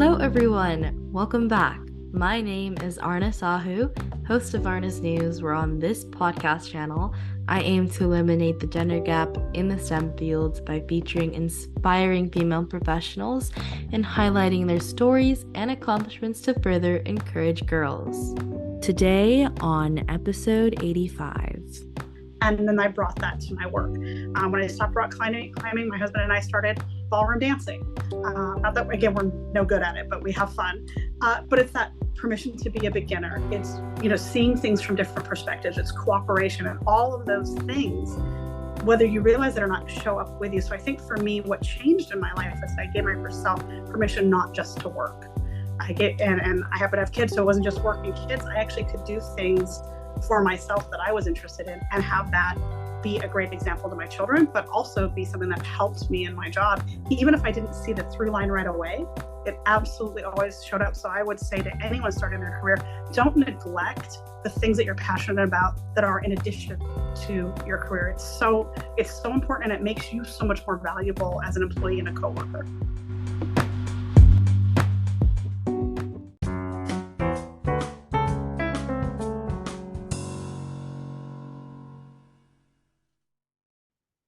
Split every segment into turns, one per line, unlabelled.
Hello, everyone. Welcome back. My name is Aarna Sahu, host of Aarna's News, where on this podcast channel, I aim to eliminate the gender gap in the STEM fields by featuring inspiring female professionals and highlighting their stories and accomplishments to further encourage girls. Today on episode 85.
And then I brought that to my work. When I stopped rock climbing, my husband and I started ballroom dancing. Not that, again, we're no good at it, but we have fun. But it's that permission to be a beginner. It's, seeing things from different perspectives. It's cooperation, and all of those things, whether you realize it or not, show up with you. So I think for me, what changed in my life is I gave myself permission not just to work. And I happen to have kids, so it wasn't just working kids. I actually could do things for myself that I was interested in and have that be a great example to my children, but also be something that helped me in my job. Even if I didn't see the through line right away, it absolutely always showed up. So I would say to anyone starting their career, don't neglect the things that you're passionate about that are in addition to your career. It's so important, and it makes you so much more valuable as an employee and a coworker.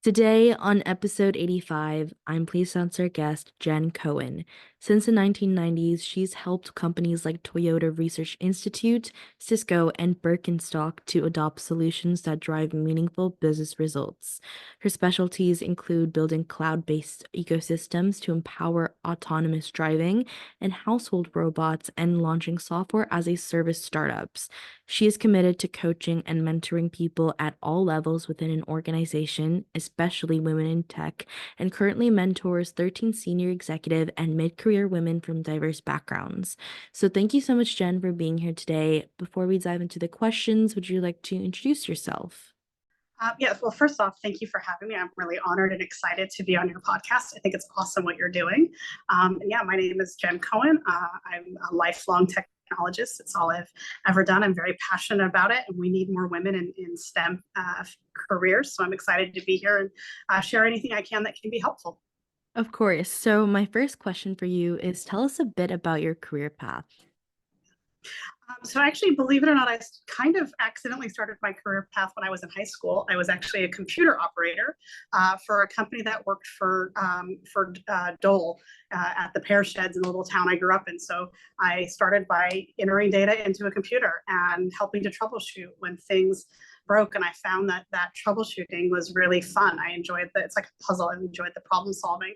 Today on episode 85, I'm pleased to announce our guest, Jen Cohen. Since the 1990s, she's helped companies like Toyota Research Institute, Cisco, and Birkenstock to adopt solutions that drive meaningful business results. Her specialties include building cloud-based ecosystems to empower autonomous driving and household robots, and launching software as a service startups. She is committed to coaching and mentoring people at all levels within an organization, especially women in tech, and currently mentors 13 senior executive and mid-career women from diverse backgrounds. So thank you so much, Jen, for being here today. Before we dive into the questions, would you like to introduce yourself?
Yes. Well, first off, thank you for having me. I'm really honored and excited to be on your podcast. I think it's awesome what you're doing. My name is Jen Cohen. I'm a lifelong technologist. It's all I've ever done. I'm very passionate about it, and we need more women in STEM careers. So I'm excited to be here and share anything I can that can be helpful.
Of course. So my first question for you is, tell us a bit about your career path.
So actually, believe it or not, I kind of accidentally started my career path when I was in high school. I was actually a computer operator for a company that worked for Dole at the pear sheds in the little town I grew up in. So I started by entering data into a computer and helping to troubleshoot when things broke. And I found that troubleshooting was really fun. I enjoyed it's like a puzzle. I enjoyed the problem solving.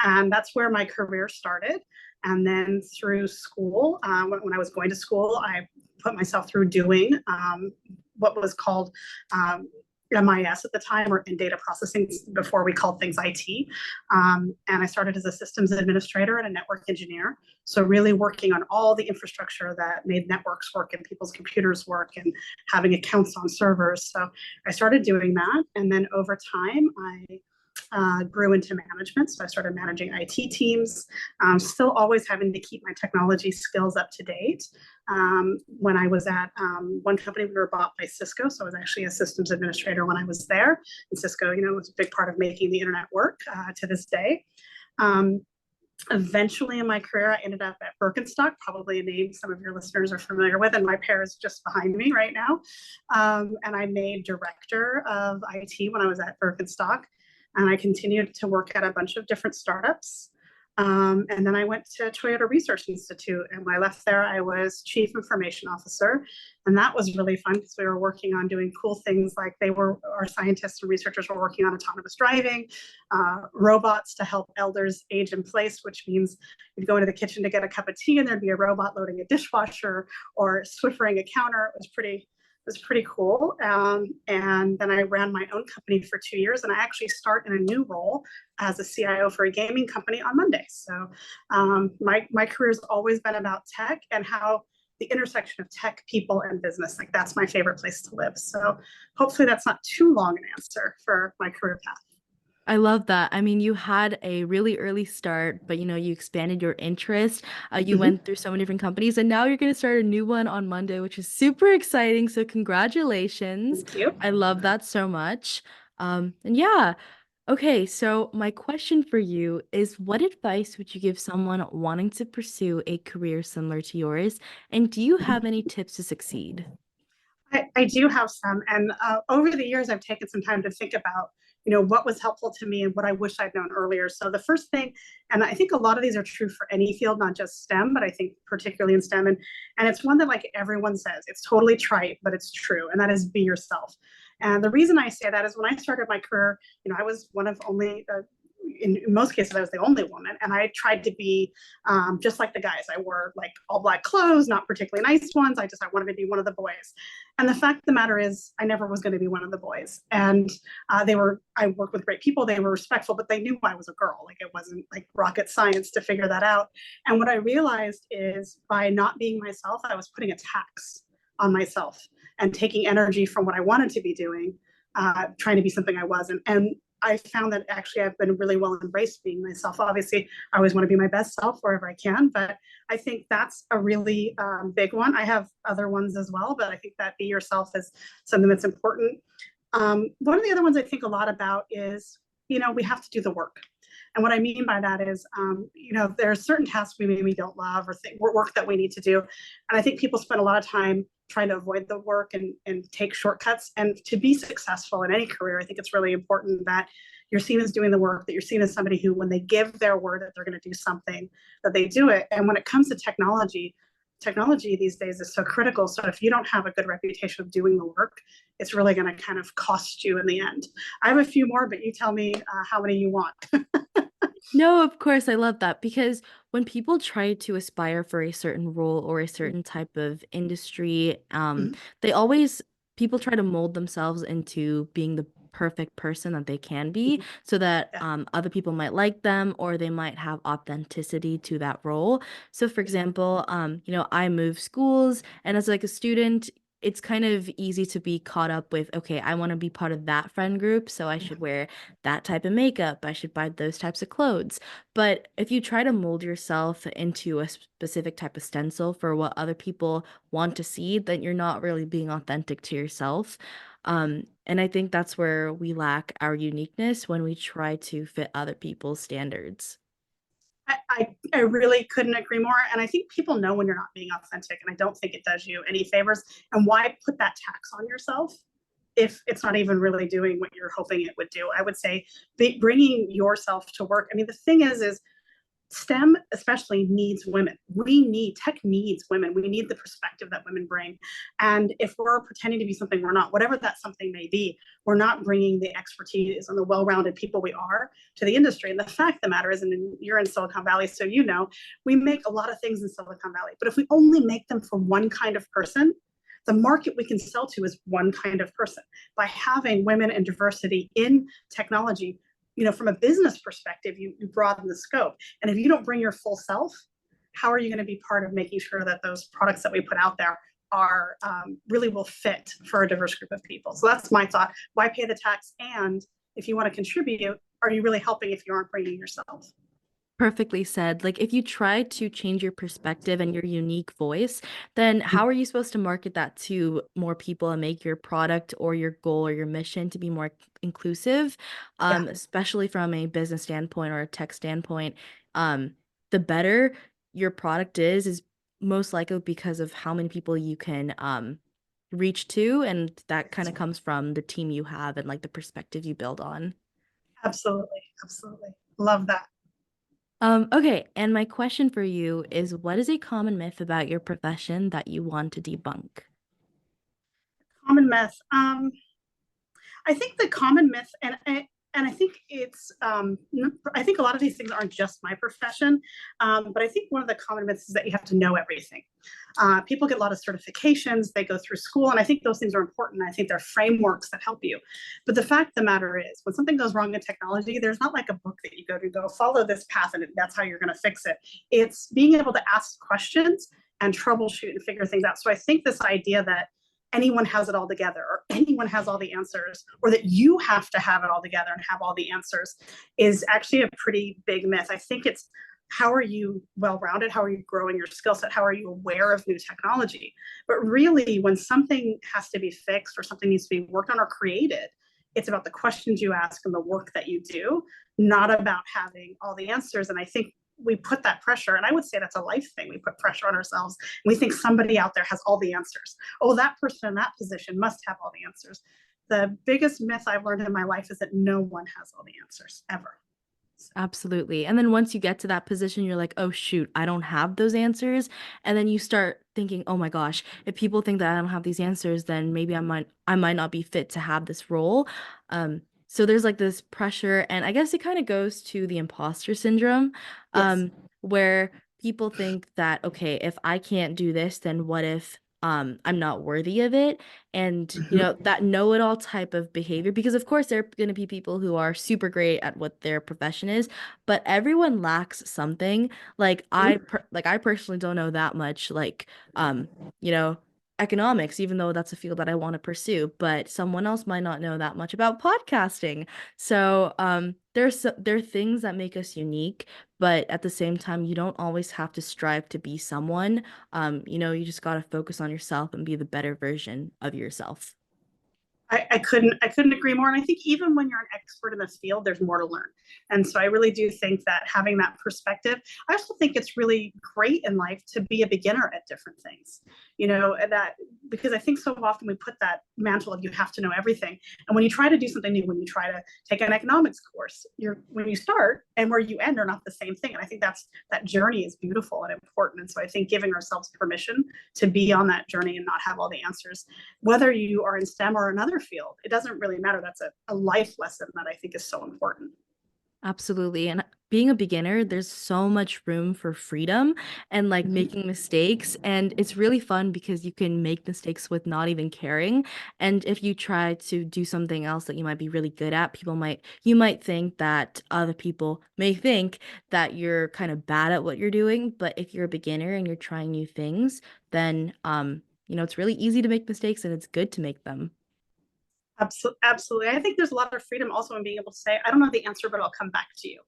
And that's where my career started. And then through school, when I was going to school, I put myself through doing what was called MIS at the time, or in data processing, before we called things IT. And I started as a systems administrator and a network engineer. So really working on all the infrastructure that made networks work and people's computers work, and having accounts on servers. So I started doing that. And then over time, I grew into management. So I started managing IT teams, still always having to keep my technology skills up to date. When I was at one company, we were bought by Cisco. So I was actually a systems administrator when I was there. And Cisco, was a big part of making the internet work to this day. Eventually in my career, I ended up at Birkenstock, probably a name some of your listeners are familiar with, and my pair is just behind me right now. And I made director of IT when I was at Birkenstock. And I continued to work at a bunch of different startups. And then I went to Toyota Research Institute. And when I left there, I was chief information officer. And that was really fun because we were working on doing cool things, like our scientists and researchers were working on autonomous driving, robots to help elders age in place, which means you'd go into the kitchen to get a cup of tea and there'd be a robot loading a dishwasher or Swiffering a counter. It was pretty cool. And then I ran my own company for 2 years, and I actually start in a new role as a CIO for a gaming company on Monday. So my career has always been about tech and how the intersection of tech, people, and business, like that's my favorite place to live. So hopefully that's not too long an answer for my career path.
I love that. I mean, you had a really early start, but you expanded your interest. You went through so many different companies, and now you're going to start a new one on Monday, which is super exciting. So congratulations.
Thank you.
I love that so much. And yeah, Okay, so my question for you is what advice would you give someone wanting to pursue a career similar to yours? And do you have any tips to succeed?
I do have some, and over the years, I've taken some time to think about, what was helpful to me and what I wish I'd known earlier. So the first thing, and I think a lot of these are true for any field, not just STEM, but I think particularly in STEM, and it's one that like everyone says, it's totally trite, but it's true, and that is be yourself. And the reason I say that is when I started my career, I was one of only in most cases, I was the only woman, and I tried to be just like the guys. I wore like all black clothes, not particularly nice ones. I wanted to be one of the boys. And the fact of the matter is, I never was going to be one of the boys. And I worked with great people. They were respectful, but they knew I was a girl. Like it wasn't like rocket science to figure that out. And what I realized is by not being myself, I was putting a tax on myself and taking energy from what I wanted to be doing, trying to be something I wasn't. And I found that actually I've been really well embraced being myself. Obviously, I always want to be my best self wherever I can, but I think that's a really big one. I have other ones as well, but I think that be yourself is something that's important. One of the other ones I think a lot about is, we have to do the work. And what I mean by that is, there are certain tasks we maybe don't love or work that we need to do. And I think people spend a lot of time trying to avoid the work and take shortcuts. And to be successful in any career, I think it's really important that you're seen as doing the work, that you're seen as somebody who, when they give their word that they're going to do something, that they do it. And when it comes to technology these days is so critical. So if you don't have a good reputation of doing the work, it's really going to kind of cost you in the end. I have a few more, but you tell me how many you want.
No, of course, I love that because when people try to aspire for a certain role or a certain type of industry, they always people try to mold themselves into being the perfect person that they can be so that
Yeah.
other people might like them or they might have authenticity to that role. So, for example, I move schools, and as like a student, it's kind of easy to be caught up with, okay, I want to be part of that friend group, so I should wear that type of makeup. I should buy those types of clothes. But if you try to mold yourself into a specific type of stencil for what other people want to see, then you're not really being authentic to yourself. And I think that's where we lack our uniqueness when we try to fit other people's standards.
I really couldn't agree more. And I think people know when you're not being authentic, and I don't think it does you any favors. And why put that tax on yourself if it's not even really doing what you're hoping it would do? I would say bringing yourself to work. I mean, the thing is STEM especially needs women. Tech needs women. We need the perspective that women bring. And if we're pretending to be something we're not, whatever that something may be, we're not bringing the expertise and the well-rounded people we are to the industry. And the fact of the matter is, and you're in Silicon Valley, so we make a lot of things in Silicon Valley. But if we only make them for one kind of person, the market we can sell to is one kind of person. By having women and diversity in technology, from a business perspective, you broaden the scope. And if you don't bring your full self, how are you going to be part of making sure that those products that we put out there are really will fit for a diverse group of people? So that's my thought. Why pay the tax? And if you want to contribute, are you really helping if you aren't bringing yourself?
Perfectly said. Like, if you try to change your perspective and your unique voice, then how are you supposed to market that to more people and make your product or your goal or your mission to be more inclusive,
Yeah,
especially from a business standpoint or a tech standpoint? Um, the better your product is most likely because of how many people you can reach to, and that kind of comes from the team you have and like the perspective you build on.
absolutely. Absolutely. Love that.
Okay, and my question for you is what is a common myth about your profession that you want to debunk?
Common myth. I think the common myth, and I think I think a lot of these things aren't just my profession, but I think one of the common myths is that you have to know everything. People get a lot of certifications, they go through school, and I think those things are important. I think they're frameworks that help you. But the fact of the matter is, when something goes wrong in technology, there's not like a book that you go follow this path and that's how you're going to fix it. It's being able to ask questions and troubleshoot and figure things out. So I think this idea that anyone has it all together or anyone has all the answers or that you have to have it all together and have all the answers is actually a pretty big myth. I think it's how are you well-rounded? How are you growing your skill set? How are you aware of new technology? But really, when something has to be fixed or something needs to be worked on or created, It's about the questions you ask and the work that you do, not about having all the answers. And I think we put that pressure, and I would say that's a life thing. We put pressure on ourselves. And we think somebody out there has all the answers. Oh, that person in that position must have all the answers. The biggest myth I've learned in my life is that no one has all the answers ever.
Absolutely. And then once you get to that position, you're like, oh, shoot, I don't have those answers. And then you start thinking, oh my gosh, if people think that I don't have these answers, then maybe I might not be fit to have this role. So there's like this pressure, and I guess it kind of goes to the imposter syndrome,
Yes.
um, where people think that, okay, if I can't do this, then what if I'm not worthy of it? And
Mm-hmm.
that know-it-all type of behavior, because of course there are going to be people who are super great at what their profession is, but everyone lacks something. Like I personally don't know that much, like you know economics, even though that's a field that I want to pursue, but someone else might not know that much about podcasting. So there are things that make us unique, but at the same time you don't always have to strive to be someone. You just got to focus on yourself and be the better version of yourself.
I couldn't agree more. And I think even when you're an expert in this field, there's more to learn. And so I really do think that having that perspective, I also think it's really great in life to be a beginner at different things, that because I think so often we put that mantle of you have to know everything. And when you try to do something new, when you try to take an economics course, when you start and where you end are not the same thing. And I think that journey is beautiful and important. And so I think giving ourselves permission to be on that journey and not have all the answers, whether you are in STEM or another field, it doesn't really matter. That's a life lesson that I think is so important.
Absolutely. And being a beginner, there's so much room for freedom and like
Mm-hmm.
making mistakes. And it's really fun because you can make mistakes with not even caring. And if you try to do something else that you might be really good at, you might think that other people may think that you're kind of bad at what you're doing. But if you're a beginner and you're trying new things, then, it's really easy to make mistakes and it's good to make them.
Absolutely. I think there's a lot of freedom also in being able to say, I don't know the answer, but I'll come back to you.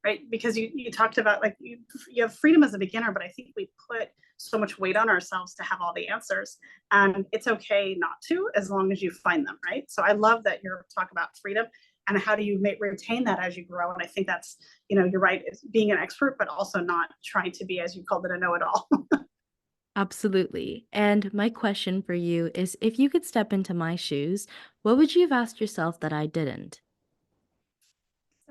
Right. Because you talked about like you have freedom as a beginner, but I think we put so much weight on ourselves to have all the answers. And it's okay not to, as long as you find them. Right. So I love that you're talking about freedom and how do you retain that as you grow. And I think that's, you're right, is being an expert, but also not trying to be, as you called it, a know-it-all.
Absolutely. And my question for you is if you could step into my shoes, what would you have asked yourself that I didn't?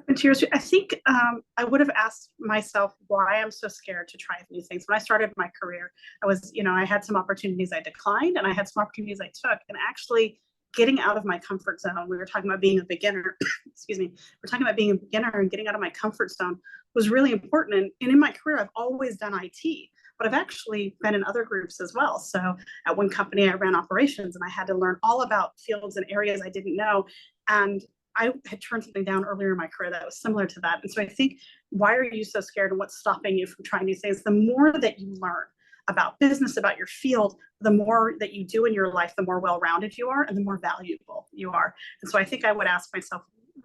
I think I would have asked myself why I'm so scared to try new things. When I started my career, I had some opportunities I declined and I had some opportunities I took. And actually getting out of my comfort zone, we were talking about being a beginner, excuse me, we're talking about being a beginner and getting out of my comfort zone was really important. And in my career, I've always done IT, but I've actually been in other groups as well. So at one company, I ran operations and I had to learn all about fields and areas I didn't know. And I had turned something down earlier in my career that was similar to that. And so I think, why are you so scared and what's stopping you from trying new things? The more that you learn about business, about your field, the more that you do in your life, the more well-rounded you are and the more valuable you are. And so I think I would ask myself,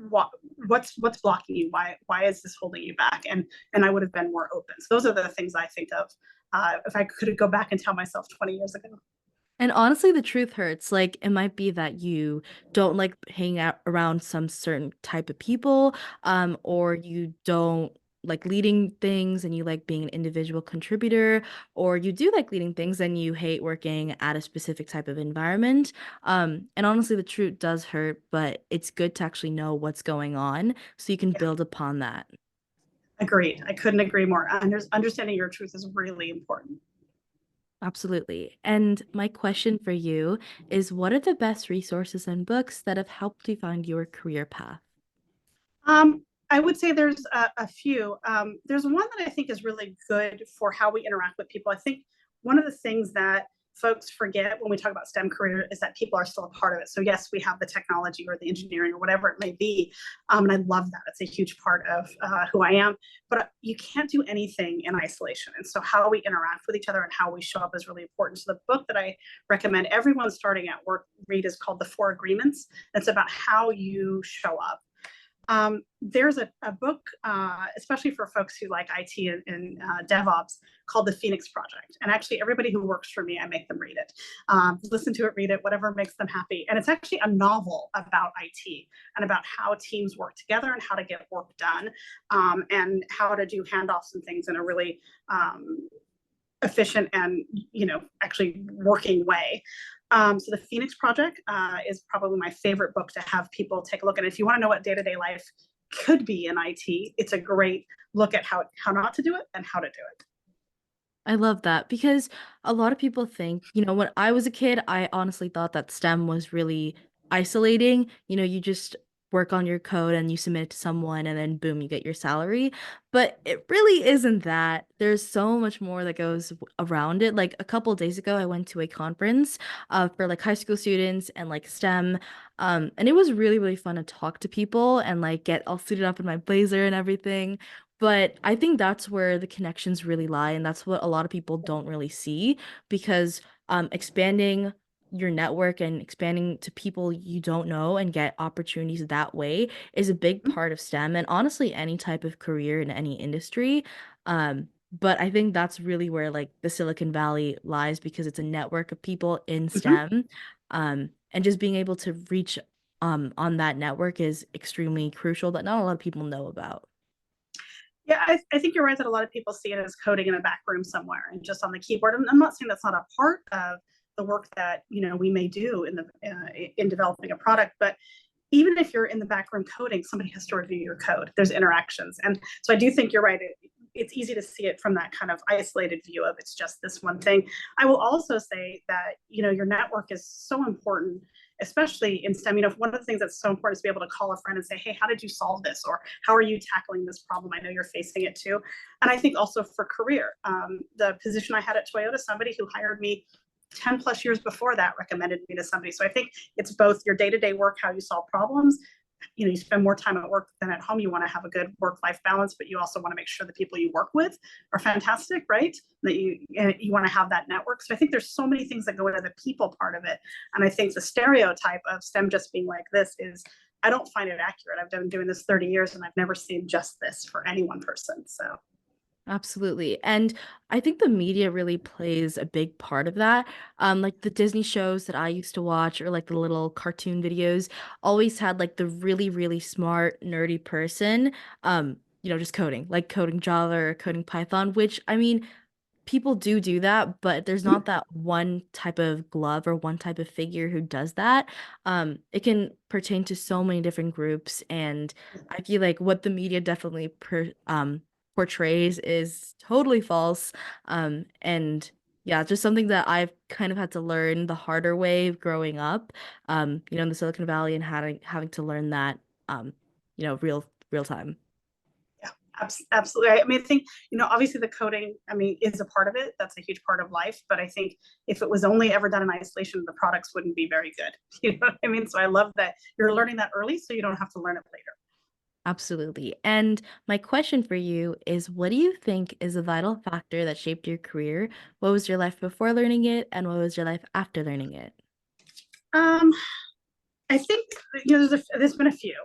what's blocking you? Why is this holding you back? And I would have been more open. So those are the things I think of if I could go back and tell myself 20 years ago.
And honestly, the truth hurts. Like, it might be that you don't like hanging out around some certain type of people, or you don't like leading things and you like being an individual contributor, or you do like leading things and you hate working at a specific type of environment. And honestly, the truth does hurt, but it's good to actually know what's going on so you can
Yeah,
build upon that.
agreed. I couldn't agree more. Understanding your truth is really important.
Absolutely. And my question for you is what are the best resources and books that have helped you find your career path?
I would say there's a few. There's one that I think is really good for how we interact with people. I think one of the things that folks forget when we talk about STEM career is that people are still a part of it. So yes, we have the technology or the engineering or whatever it may be, and I love that. It's a huge part of who I am. But you can't do anything in isolation, and so how we interact with each other and how we show up is really important. So the book that I recommend everyone starting at work read is called The Four Agreements. It's about how you show up There's a book, especially for folks who like IT and DevOps, called The Phoenix Project. And actually, everybody who works for me, I make them read it, listen to it, read it, whatever makes them happy. And it's actually a novel about IT and about how teams work together and how to get work done, and how to do handoffs and things in a really efficient and actually working way. So the Phoenix Project is probably my favorite book to have people take a look at. If you want to know what day-to-day life could be in IT, it's a great look at how not to do it and how to do it.
I love that because a lot of people think, when I was a kid, I honestly thought that STEM was really isolating. You just work on your code and you submit it to someone and then boom, you get your salary. But it really isn't that. There's so much more that goes around it. Like a couple of days ago, I went to a conference for like high school students and like STEM. And it was really, really fun to talk to people and like get all suited up in my blazer and everything. But I think that's where the connections really lie, and that's what a lot of people don't really see because expanding your network and expanding to people you don't know and get opportunities that way is a big part of STEM and honestly any type of career in any industry. But I think that's really where like the Silicon Valley lies because it's a network of people in
Mm-hmm.
STEM. And just being able to reach on that network is extremely crucial that not a lot of people know about.
Yeah, I think you're right that a lot of people see it as coding in a back room somewhere and just on the keyboard. And I'm not saying that's not a part of the work that we may do in developing a product, but even if you're in the back room coding, somebody has to review your code. There's interactions, and so I do think you're right. It's easy to see it from that kind of isolated view of it's just this one thing. I will also say that your network is so important, especially in STEM. One of the things that's so important is to be able to call a friend and say, hey, how did you solve this? Or how are you tackling this problem? I know you're facing it too. And I think also for career, the position I had at Toyota, somebody who hired me 10 plus years before that recommended me to somebody. So I think it's both your day-to-day work, how you solve problems. You spend more time at work than at home. You want to have a good work-life balance, but you also want to make sure the people you work with are fantastic, right? That you want to have that network. So I think there's so many things that go into the people part of it. And I think the stereotype of STEM just being like this is, I don't find it accurate. I've been doing this 30 years and I've never seen just this for any one person. So
Absolutely. And I think the media really plays a big part of that. Like the Disney shows that I used to watch or like the little cartoon videos always had like the really, really smart, nerdy person, just coding, like coding Java or coding Python, which I mean, people do that, but there's not that one type of glove or one type of figure who does that. It can pertain to so many different groups, and I feel like what the media definitely portrays is totally false. And yeah, just something that I've kind of had to learn the harder way growing up, in the Silicon Valley and having to learn that, real time.
yeah, absolutely. I mean, I think, obviously the coding, I mean, is a part of it. That's a huge part of life. But I think if it was only ever done in isolation, the products wouldn't be very good. You know what I mean? So I love that you're learning that early so you don't have to learn it later.
Absolutely. And my question for you is what do you think is a vital factor that shaped your career? What was your life before learning it, and what was your life after learning it?
Um, I think, there's been a few.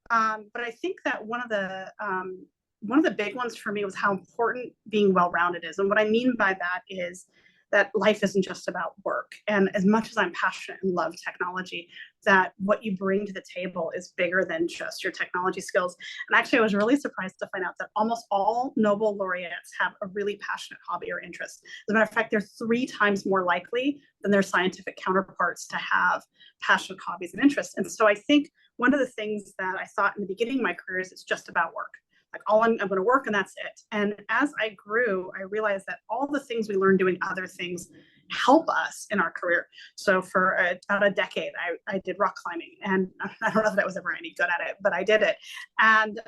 But I think that one of the big ones for me was how important being well-rounded is. And what I mean by that is that life isn't just about work. And as much as I'm passionate and love technology, that what you bring to the table is bigger than just your technology skills. And actually, I was really surprised to find out that almost all Nobel laureates have a really passionate hobby or interest. As a matter of fact, they're 3 times more likely than their scientific counterparts to have passionate hobbies and interests. And so I think one of the things that I thought in the beginning of my career is it's just about work. Like I'm going to work and that's it. And as I grew, I realized that all the things we learn doing other things help us in our career. So for about a decade, I did rock climbing, and I don't know if I was ever any good at it, but I did it. And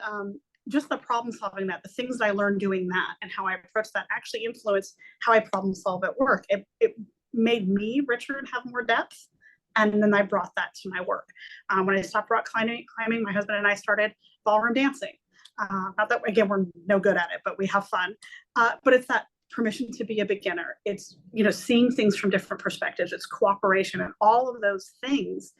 just the problem solving, that the things that I learned doing that and how I approach that actually influenced how I problem solve at work. It made me richer and have more depth. And then I brought that to my work. When I stopped rock climbing, my husband and I started ballroom dancing. Not that, again, we're no good at it, but we have fun. But it's that permission to be a beginner. It's, seeing things from different perspectives. It's cooperation, and all of those things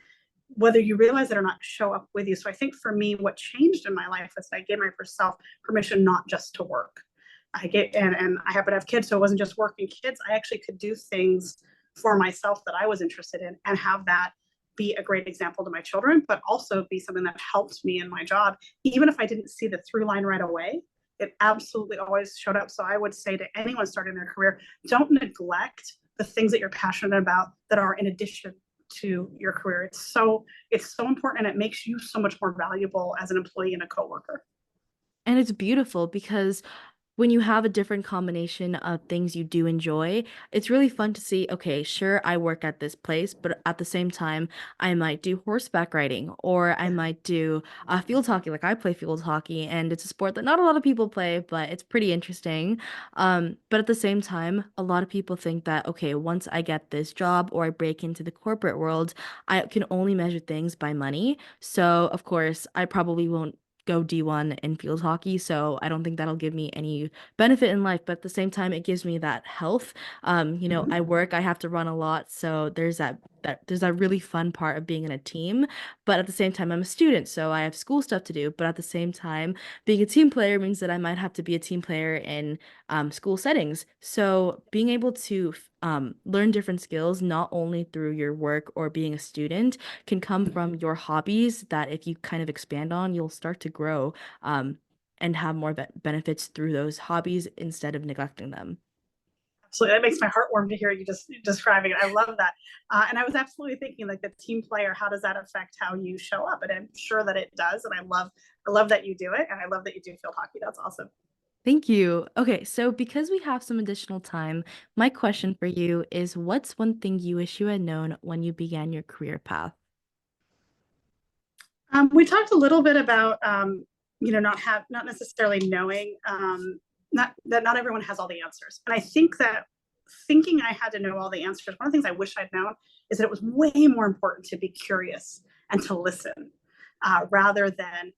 whether you realize it or not, show up with you. So I think for me, what changed in my life was I gave myself permission not just to work. And I happen to have kids, so it wasn't just working kids. I actually could do things for myself that I was interested in and have that be a great example to my children, but also be something that helped me in my job. Even if I didn't see the through line right away, it absolutely always showed up. So I would say to anyone starting their career, don't neglect the things that you're passionate about that are in addition to your career. It's so important, and it makes you so much more valuable as an employee and a coworker.
And it's beautiful because when you have a different combination of things you do enjoy, it's really fun to see, okay, sure, I work at this place, but at the same time, I might do horseback riding or I
Yeah,
might do field hockey. Like I play field hockey and it's a sport that not a lot of people play, but it's pretty interesting. But at the same time, a lot of people think that, okay, once I get this job or I break into the corporate world, I can only measure things by money. So, of course, I probably won't go D1 in field hockey, so I don't think that'll give me any benefit in life, but at the same time, it gives me that health. I work, I have to run a lot, so there's that really fun part of being in a team. But at the same time, I'm a student, so I have school stuff to do. But at the same time, being a team player means that I might have to be a team player in school settings. So being able to learn different skills, not only through your work or being a student, can come from your hobbies that if you kind of expand on, you'll start to grow. And have more benefits through those hobbies instead of neglecting them.
absolutely. That makes my heart warm to hear you just describing it. I love that. And I was absolutely thinking, like, the team player, how does that affect how you show up? And I'm sure that it does. And I love that you do it, and I love that you do field hockey. That's awesome.
Thank you. Okay, so because we have some additional time, my question for you is what's one thing you wish you had known when you began your career path?
We talked a little bit about not necessarily knowing, not everyone has all the answers, and I think that thinking I had to know all the answers. One of the things I wish I'd known is that it was way more important to be curious and to listen, rather than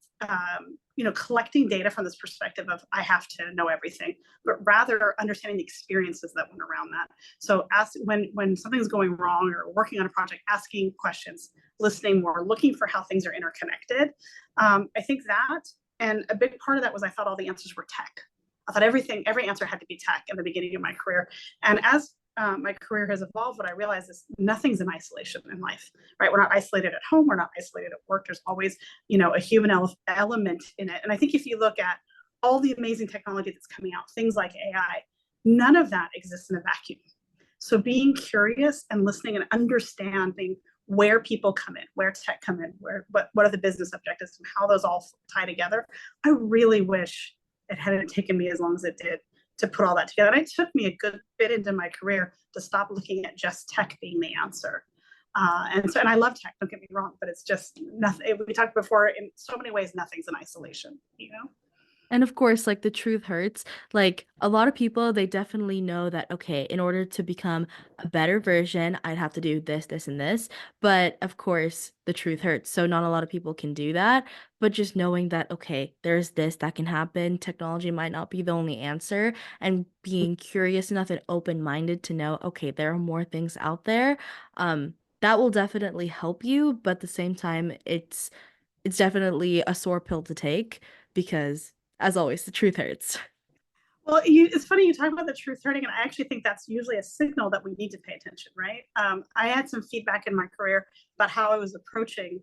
collecting data from this perspective of I have to know everything, but rather understanding the experiences that went around that. So when something's going wrong or working on a project, asking questions, listening more, looking for how things are interconnected. I think that, and a big part of that was I thought all the answers were tech. I thought every answer had to be tech in the beginning of my career. And as my career has evolved, what I realize is nothing's in isolation in life, right? We're not isolated at home. We're not isolated at work. There's always, a human element in it. And I think if you look at all the amazing technology that's coming out, things like AI, none of that exists in a vacuum. So being curious and listening and understanding where people come in, where tech come in, what are the business objectives and how those all tie together. I really wish it hadn't taken me as long as it did to put all that together. And it took me a good bit into my career to stop looking at just tech being the answer. And I love tech, don't get me wrong, but it's just nothing. We talked before, in so many ways, nothing's in isolation.
And of course, like the truth hurts. Like a lot of people, they definitely know that, okay, in order to become a better version, I'd have to do this, this, and this. But of course, the truth hurts. So not a lot of people can do that. But just knowing that, okay, there's this that can happen. Technology might not be the only answer. And being curious enough and open-minded to know, okay, there are more things out there. That will definitely help you. But at the same time, it's definitely a sore pill to take because, as always, the truth hurts.
Well, it's funny you talk about the truth hurting, and I actually think that's usually a signal that we need to pay attention, right? I had some feedback in my career about how I was approaching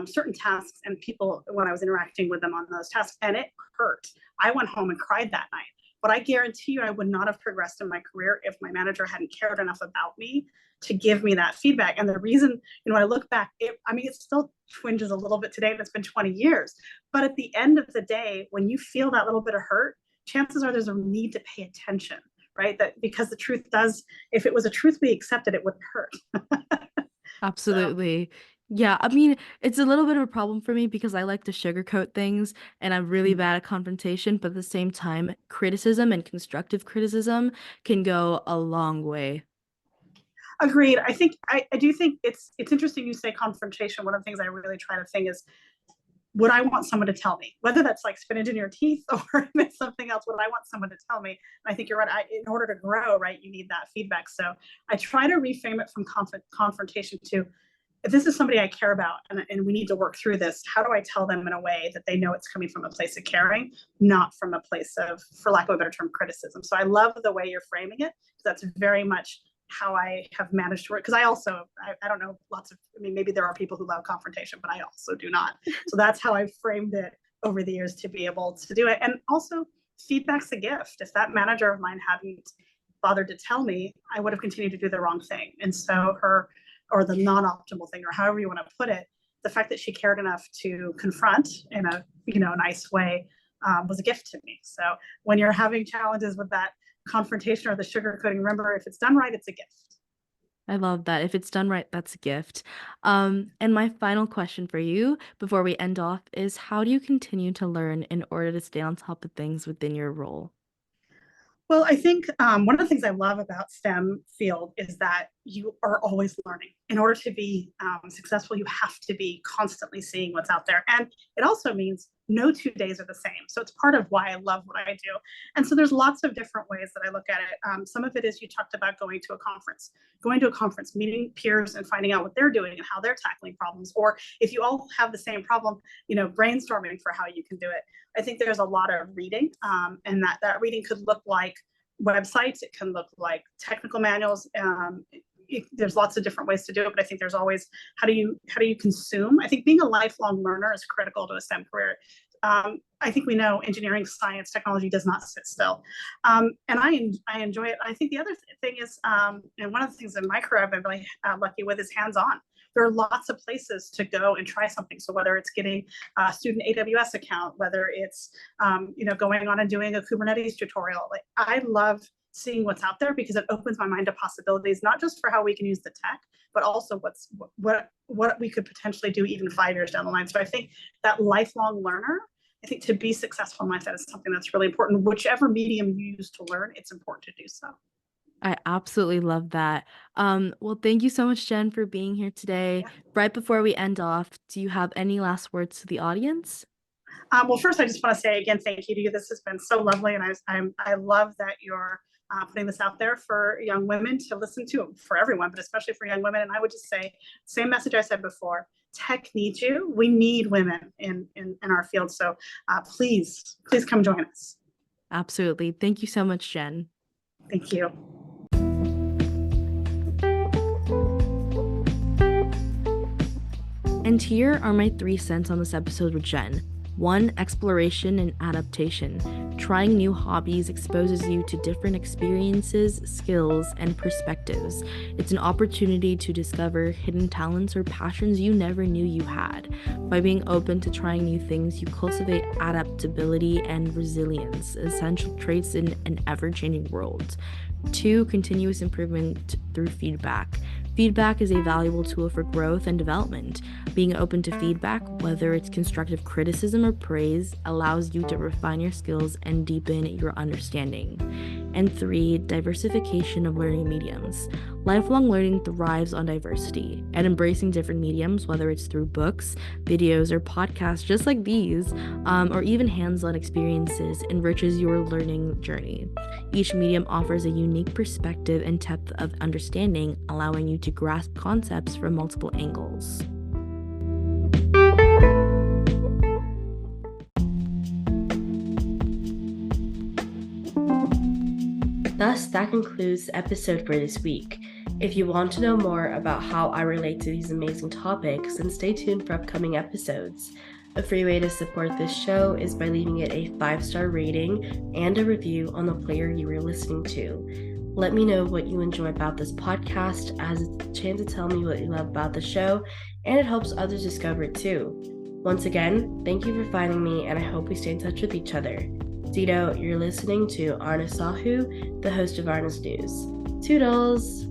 certain tasks and people when I was interacting with them on those tasks, and it hurt. I went home and cried that night. But I guarantee you, I would not have progressed in my career if my manager hadn't cared enough about me to give me that feedback. And the reason, when I look back, it still twinges a little bit today, and it's been 20 years. But at the end of the day, when you feel that little bit of hurt, chances are there's a need to pay attention, right? That because the truth does, if it was a truth we accepted, it wouldn't hurt. So
Absolutely. Yeah, I mean, it's a little bit of a problem for me because I like to sugarcoat things and I'm really bad at confrontation, but at the same time, criticism and constructive criticism can go a long way.
agreed. I do think it's interesting you say confrontation. One of the things I really try to think is what I want someone to tell me, whether that's like spinach in your teeth or it's something else, what I want someone to tell me. And I think you're right. In order to grow, right, you need that feedback. So I try to reframe it from confrontation to if this is somebody I care about and we need to work through this, how do I tell them in a way that they know it's coming from a place of caring, not from a place of, for lack of a better term, criticism. So I love the way you're framing it. That's very much how I have managed to work. Because I don't know, maybe there are people who love confrontation, but I also do not. So that's how I've framed it over the years to be able to do it. And also, feedback's a gift. If that manager of mine hadn't bothered to tell me, I would have continued to do the wrong thing. And so or the non-optimal thing, or however you want to put it, the fact that she cared enough to confront in a nice way was a gift to me. So when you're having challenges with that confrontation or the sugarcoating, remember, if it's done right, it's a gift.
I love that. If it's done right, that's a gift. And my final question for you before we end off is, how do you continue to learn in order to stay on top of things within your role?
Well, I think one of the things I love about STEM field is that you are always learning. In order to be successful, you have to be constantly seeing what's out there. And it also means no 2 days are the same. So it's part of why I love what I do. And so there's lots of different ways that I look at it. Some of it is, you talked about going to a conference, meeting peers and finding out what they're doing and how they're tackling problems. Or if you all have the same problem, brainstorming for how you can do it. I think there's a lot of reading, and that reading could look like websites. It can look like technical manuals. There's lots of different ways to do it, but I think there's always, how do you consume? I think being a lifelong learner is critical to a STEM career. I think we know engineering, science, technology does not sit still, and I enjoy it. I think the other thing is, and one of the things in my career I've been really lucky with, is hands-on. There are lots of places to go and try something. So whether it's getting a student AWS account, whether it's going on and doing a Kubernetes tutorial, like, I love seeing what's out there, because it opens my mind to possibilities, not just for how we can use the tech, but also what we could potentially do even 5 years down the line. So I think that lifelong learner, I think to be successful in life, that is something that's really important. Whichever medium you use to learn, it's important to do so.
I absolutely love that. Well, thank you so much, Jen, for being here today.
Yeah.
Right before we end off, do you have any last words to the audience?
Well, first, I just want to say again, thank you to you. This has been so lovely, and I love that you're putting this out there for young women to listen to, for everyone, but especially for young women. And I would just say, same message I said before: tech needs you. We need women in our field. So please come join us.
Absolutely. Thank you so much, Jen.
Thank you.
And here are my 3 cents on this episode with Jen. 1, exploration and adaptation. Trying new hobbies exposes you to different experiences, skills, and perspectives. It's an opportunity to discover hidden talents or passions you never knew you had. By being open to trying new things, you cultivate adaptability and resilience, essential traits in an ever-changing world. 2, continuous improvement through feedback. Feedback is a valuable tool for growth and development. Being open to feedback, whether it's constructive criticism or praise, allows you to refine your skills and deepen your understanding. And 3, diversification of learning mediums. Lifelong learning thrives on diversity, and embracing different mediums, whether it's through books, videos, or podcasts just like these, or even hands-on experiences, enriches your learning journey. Each medium offers a unique perspective and depth of understanding, allowing you to grasp concepts from multiple angles. Thus, that concludes the episode for this week. If you want to know more about how I relate to these amazing topics, then stay tuned for upcoming episodes. A free way to support this show is by leaving it a 5-star rating and a review on the player you are listening to. Let me know what you enjoy about this podcast, as it's a chance to tell me what you love about the show, and it helps others discover it too. Once again, thank you for finding me, and I hope we stay in touch with each other. Dito, you're listening to Aarna Sahu, the host of Aarna's News. Toodles!